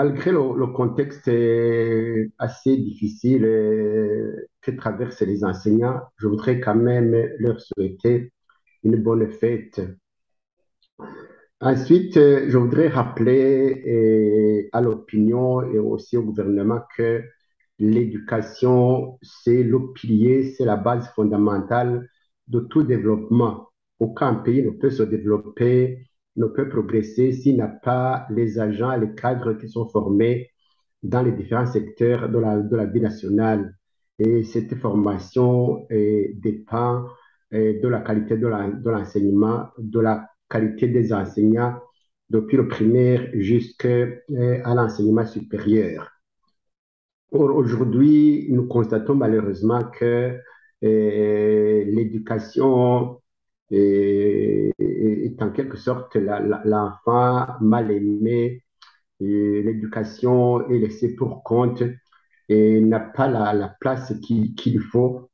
malgré le contexte assez difficile que traversent les enseignants, je voudrais quand même leur souhaiter une bonne fête. Ensuite, je voudrais rappeler à l'opinion et aussi au gouvernement que l'éducation, c'est le pilier, c'est la base fondamentale de tout développement. Aucun pays ne peut se développer, ne peut progresser s'il n'a pas les agents, les cadres qui sont formés dans les différents secteurs de la vie nationale. Et cette formation dépend de la qualité de l'enseignement, de la qualité des enseignants, depuis le primaire jusqu'à l'enseignement supérieur. Aujourd'hui, nous constatons malheureusement que l'éducation est en quelque sorte l'enfant mal aimé, l'éducation est laissée pour compte et n'a pas la place qu'il faut.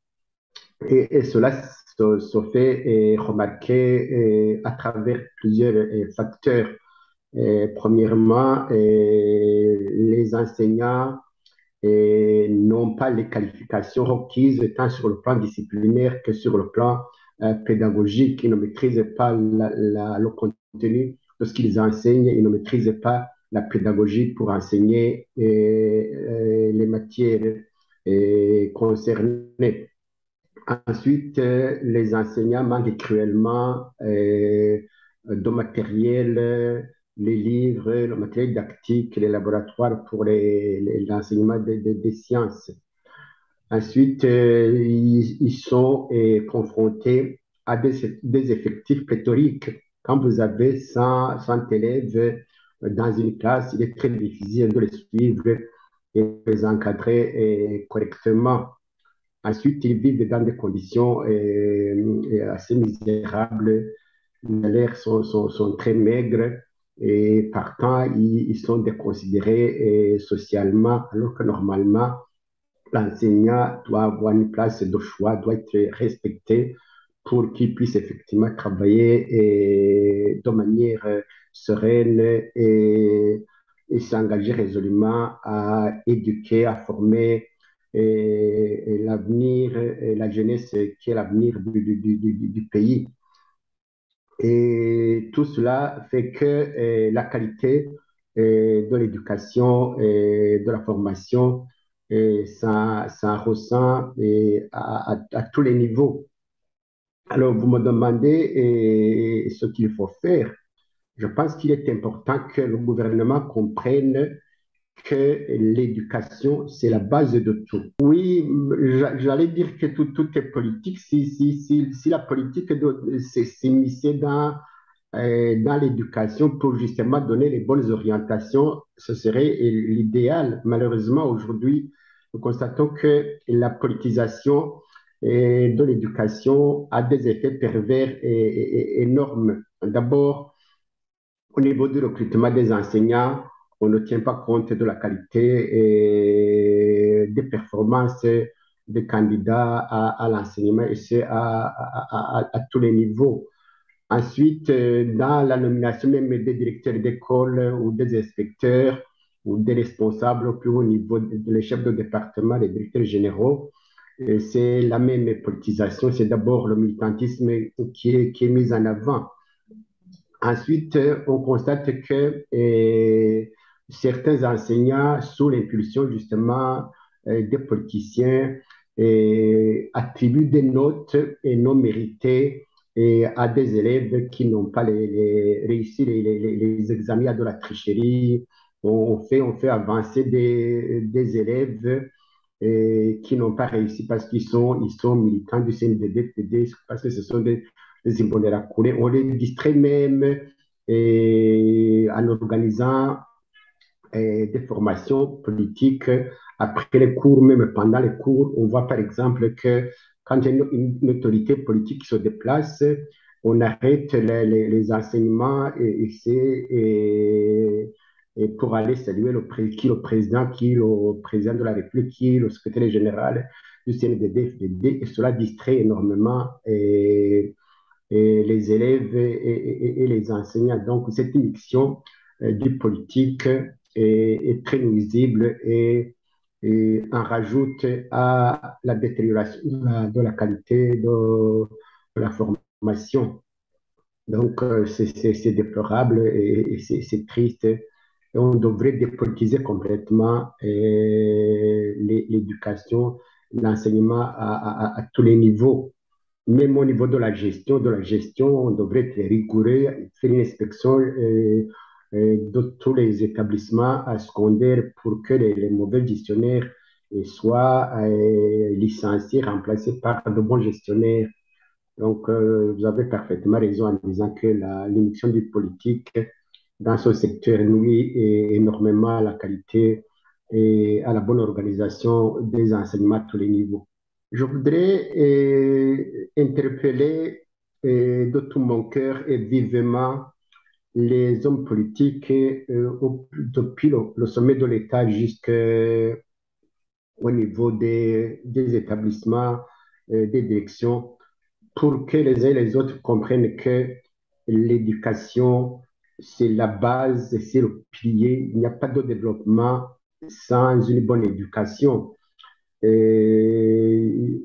Et cela se fait remarquer à travers plusieurs facteurs. Premièrement, les enseignants n'ont pas les qualifications requises tant sur le plan disciplinaire que sur le plan pédagogique. Ils ne maîtrisent pas le contenu de ce qu'ils enseignent, ils ne maîtrisent pas la pédagogie pour enseigner les matières concernées. Ensuite, les enseignants manquent cruellement de matériel, les livres, le matériel didactique, les laboratoires pour l'enseignement des sciences. Ensuite, ils sont confrontés à des effectifs pléthoriques. Quand vous avez 100 élèves dans une classe, il est très difficile de les suivre et de les encadrer correctement. Ensuite, ils vivent dans des conditions assez misérables. Les salaires sont très maigres et partant, ils sont déconsidérés socialement, alors que normalement, l'enseignant doit avoir une place de choix, doit être respecté pour qu'il puisse effectivement travailler de manière sereine et s'engager résolument à éduquer, à former l'avenir, la jeunesse qui est l'avenir du pays. Et tout cela fait que la qualité de l'éducation et de la formation, ça ressent à tous les niveaux. Alors, vous me demandez ce qu'il faut faire. Je pense qu'il est important que le gouvernement comprenne que l'éducation, c'est la base de tout. Oui, j'allais dire que tout est politique. Si la politique s'immiscer dans l'éducation pour justement donner les bonnes orientations, ce serait l'idéal. Malheureusement, aujourd'hui, nous constatons que la politisation de l'éducation a des effets pervers énormes. D'abord, au niveau du recrutement des enseignants, on ne tient pas compte de la qualité et des performances des candidats à l'enseignement et c'est à tous les niveaux. Ensuite, dans la nomination même des directeurs d'école ou des inspecteurs ou des responsables au plus haut niveau, les chefs de département, les directeurs généraux, c'est la même politisation. C'est d'abord le militantisme qui est mis en avant. Ensuite, on constate que certains enseignants, sous l'impulsion justement des politiciens, attribuent des notes non méritées à des élèves qui n'ont pas réussi les examens, à de la tricherie. On fait avancer des élèves qui n'ont pas réussi parce qu'ils sont militants du CNDD, parce que ce sont des imbonerakure. On les distrait même en organisant des formations politiques après les cours, même pendant les cours. On voit par exemple que quand il y a une autorité politique qui se déplace, on arrête les enseignements et pour aller saluer le président, qui le président de la République, qui le secrétaire général du CNDD-FDD, et cela distrait énormément et les élèves et les enseignants. Donc, cette immixtion du politique est très nuisible et en rajoute à la détérioration de la qualité de la formation. Donc, c'est déplorable et c'est triste. Et on devrait dépolitiser complètement l'éducation, l'enseignement à tous les niveaux. Même au niveau de la gestion, on devrait être rigoureux, faire une inspection de tous les établissements secondaires pour que les mauvais gestionnaires soient licenciés, remplacés par de bons gestionnaires. Donc, vous avez parfaitement raison en disant que l'émission du politique dans ce secteur nuit énormément à la qualité et à la bonne organisation des enseignements à tous les niveaux. Je voudrais interpeller de tout mon cœur et vivement les hommes politiques depuis le sommet de l'État jusqu'au niveau des établissements, des directions, pour que les uns et les autres comprennent que l'éducation, c'est la base, c'est le pilier. Il n'y a pas de développement sans une bonne éducation. Et,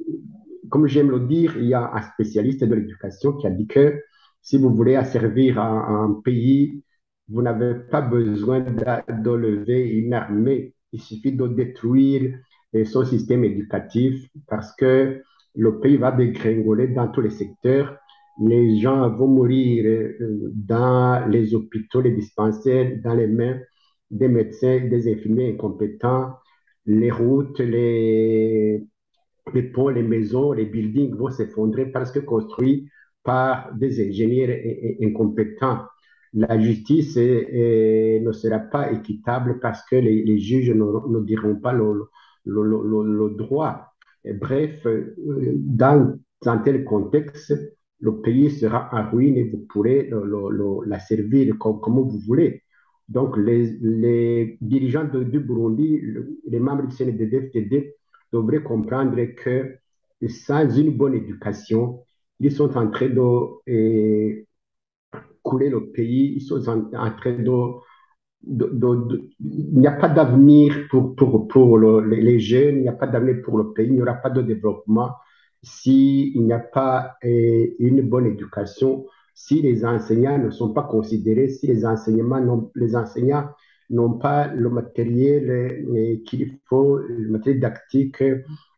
comme j'aime le dire, il y a un spécialiste de l'éducation qui a dit que si vous voulez asservir un pays, vous n'avez pas besoin de lever une armée. Il suffit de détruire son système éducatif parce que le pays va dégringoler dans tous les secteurs. Les gens vont mourir dans les hôpitaux, les dispensaires, dans les mains des médecins, des infirmiers incompétents. Les routes, les ponts, les maisons, les buildings vont s'effondrer parce que construits par des ingénieurs incompétents. La justice ne sera pas équitable parce que les juges ne diront pas le droit. Et bref, dans un tel contexte, le pays sera en ruine et vous pourrez la servir comme vous voulez. Donc, les dirigeants du Burundi, les membres du CNDD-FDD, devraient comprendre que sans une bonne éducation, ils sont en train de couler le pays, ils sont en train il n'y a pas d'avenir pour les jeunes, il n'y a pas d'avenir pour le pays, il n'y aura pas de développement s'il n'y a pas une bonne éducation, si les enseignants ne sont pas considérés, si les enseignants n'ont pas le matériel qu'il faut, le matériel didactique,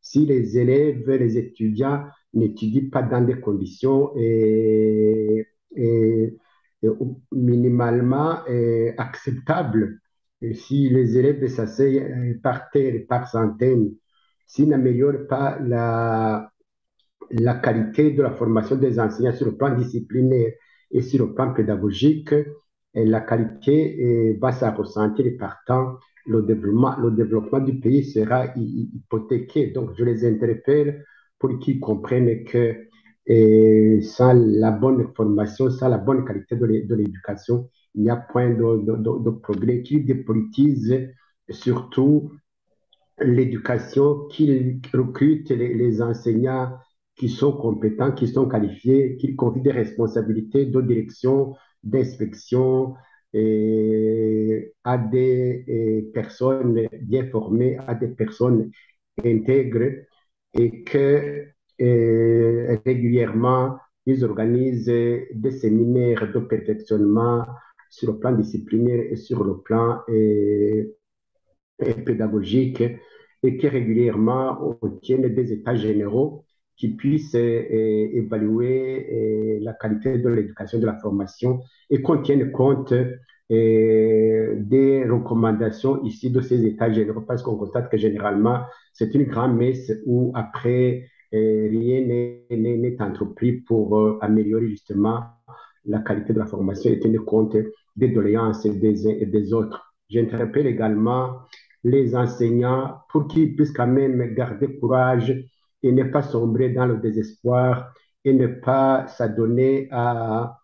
si les élèves, les étudiants n'étudient pas dans des conditions minimalement acceptables. Et si les élèves s'asseyent par terre et par centaines, s'ils n'améliorent pas la qualité de la formation des enseignants sur le plan disciplinaire et sur le plan pédagogique, et la qualité va s'en ressentir et partant, le développement du pays sera hypothéqué. Donc, je les interpelle pour qu'ils comprennent que sans la bonne formation, sans la bonne qualité de l'éducation, il n'y a point de progrès, qu'ils dépolitisent surtout l'éducation, qu'ils recrutent les enseignants qui sont compétents, qui sont qualifiés, qu'ils confient des responsabilités de direction, d'inspection à des personnes bien formées, à des personnes intègres et que régulièrement, ils organisent des séminaires de perfectionnement sur le plan disciplinaire et sur le plan pédagogique et que régulièrement on tienne des états généraux qui puissent évaluer la qualité de l'éducation, de la formation et qu'on tienne compte des recommandations ici de ces états généraux parce qu'on constate que généralement c'est une grande messe où après rien n'est entrepris pour améliorer justement la qualité de la formation et tenir compte des doléances des uns et des autres. J'interpelle également les enseignants pour qu'ils puissent quand même garder courage et ne pas sombrer dans le désespoir et ne pas s'adonner à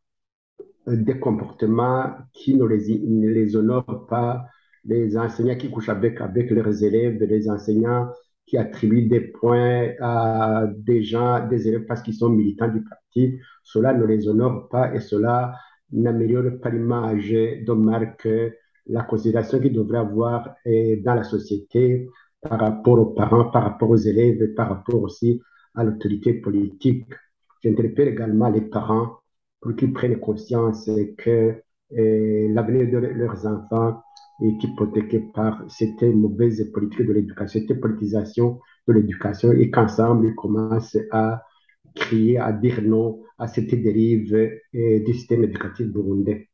des comportements qui ne les honorent pas, les enseignants qui couchent avec leurs élèves, les enseignants qui attribuent des points à des gens, des élèves parce qu'ils sont militants du parti, cela ne les honore pas et cela n'améliore pas l'image de marque la considération qu'ils devraient avoir dans la société par rapport aux parents, par rapport aux élèves, et par rapport aussi à l'autorité politique. J'interpelle également les parents pour qu'ils prennent conscience que l'avenir de leurs enfants est hypothéqué par cette mauvaise politique de l'éducation, cette politisation de l'éducation, et qu'ensemble, ils commencent à crier, à dire non à cette dérive du système éducatif burundais.